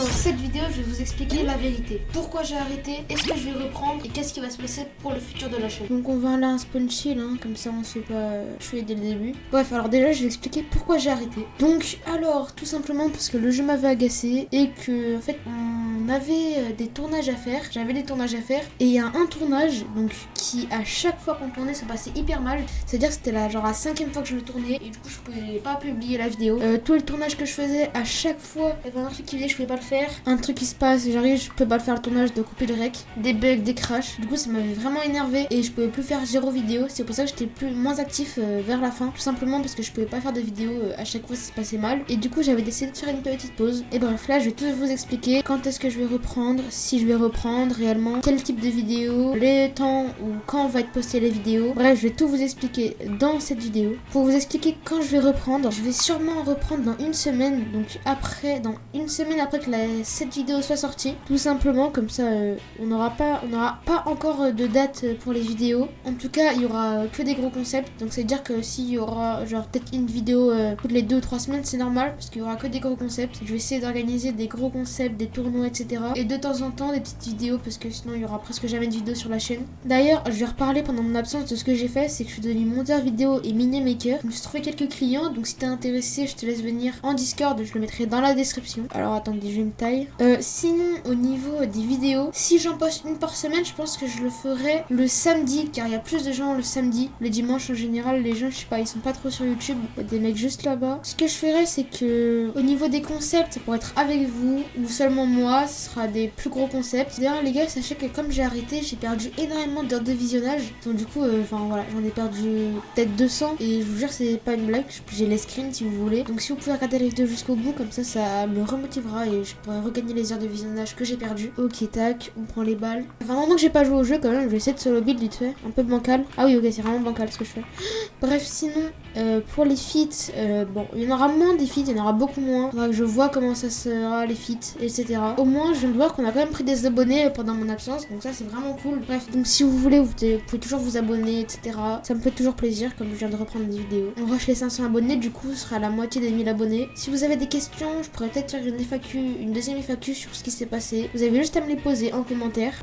dans cette vidéo, je vais vous expliquer la vérité. Pourquoi j'ai arrêté, est-ce que je vais reprendre et qu'est-ce qui va se passer pour le futur de la chaîne. Donc on va aller à un spawn chill, hein, comme ça on se fait pas tuer dès le début. Bref, alors déjà je vais expliquer pourquoi j'ai arrêté. Donc alors tout simplement parce que le jeu m'avait agacé et que en fait on avait des tournages à faire. J'avais des tournages à faire et il y a un tournage donc qui à chaque fois qu'on tournait ça passait hyper mal. C'est-à-dire que c'était la genre la 5e fois que je le tournais et du coup je pouvais pas publier la vidéo. Tous les tournages que je faisais à chaque fois, il y avait un truc qui venait, je pouvais pas le faire. Un truc qui se passe, j'arrive, je peux pas le faire le tournage, de couper le rec. Des bugs, des crashs. Du coup ça m'avait vraiment énervé et je pouvais plus faire 0 vidéo. C'est pour ça que j'étais moins actif vers la fin. Tout simplement parce que je pouvais pas faire de vidéo à chaque fois ça se passait mal. Et du coup j'avais décidé de faire une petite pause. Et bref là je vais tout vous expliquer quand est-ce que je vais reprendre, si je vais reprendre réellement, quel type de vidéo, les temps ou quand va être postées les vidéos. Bref je vais tout vous expliquer dans cette vidéo. Pour vous expliquer quand je vais reprendre, je vais sûrement reprendre dans une semaine. Donc après, dans une semaine après que cette vidéo soit sortie. Tout simplement comme ça on n'aura pas encore de date pour les vidéos. En tout cas il y aura que des gros concepts. Donc ça veut dire que s'il y aura genre peut-être une vidéo toutes les 2 ou 3 semaines c'est normal parce qu'il y aura que des gros concepts. Je vais essayer d'organiser des gros concepts, des tournois etc. Et de temps en temps des petites vidéos parce que sinon il y aura presque jamais de vidéos sur la chaîne. D'ailleurs je vais reparler pendant mon absence de ce que j'ai fait. C'est que je suis devenu monteur vidéo et mini-maker. Je me suis trouvé quelques clients donc si t'es intéressé je te laisse venir en Discord. Je le mettrai dans la description. Alors attendez je vais me taille. Sinon au niveau des vidéos, si j'en poste une par semaine je pense que je le ferai le samedi car il y a plus de gens le samedi. Les dimanches en général les gens je sais pas ils sont pas trop sur YouTube. Il y a des mecs juste là-bas. Ce que je ferai c'est que au niveau des concepts pour être avec vous ou seulement moi ce sera des plus gros concepts. D'ailleurs les gars sachez que comme j'ai arrêté j'ai perdu énormément d'heures de visionnage. Donc du coup voilà j'en ai perdu peut-être 200 et je vous jure c'est pas une blague. J'ai les screens si vous voulez. Donc si vous pouvez regarder la vidéo jusqu'au bout comme ça me remotivera et je pourrai regagner les heures de visionnage que j'ai perdu. Ok tac on prend les balles. Enfin maintenant que j'ai pas joué au jeu quand même je vais essayer de solo build vite fait. Un peu bancal. Ah oui ok c'est vraiment bancal ce que je fais. Bref sinon pour les feats bon il y en aura moins des feats, il y en aura beaucoup moins. Faudra que je vois comment ça sera les feats etc. Au moins je viens de voir qu'on a quand même pris des abonnés pendant mon absence donc ça c'est vraiment cool. Bref donc si vous voulez vous pouvez toujours vous abonner etc. Ça me fait toujours plaisir comme je viens de reprendre des vidéos. On rush les 500 abonnés du coup ce sera la moitié des 1000 abonnés. Si vous avez des questions je pourrais peut-être faire une deuxième FAQ sur ce qui s'est passé. Vous avez juste à me les poser en commentaire.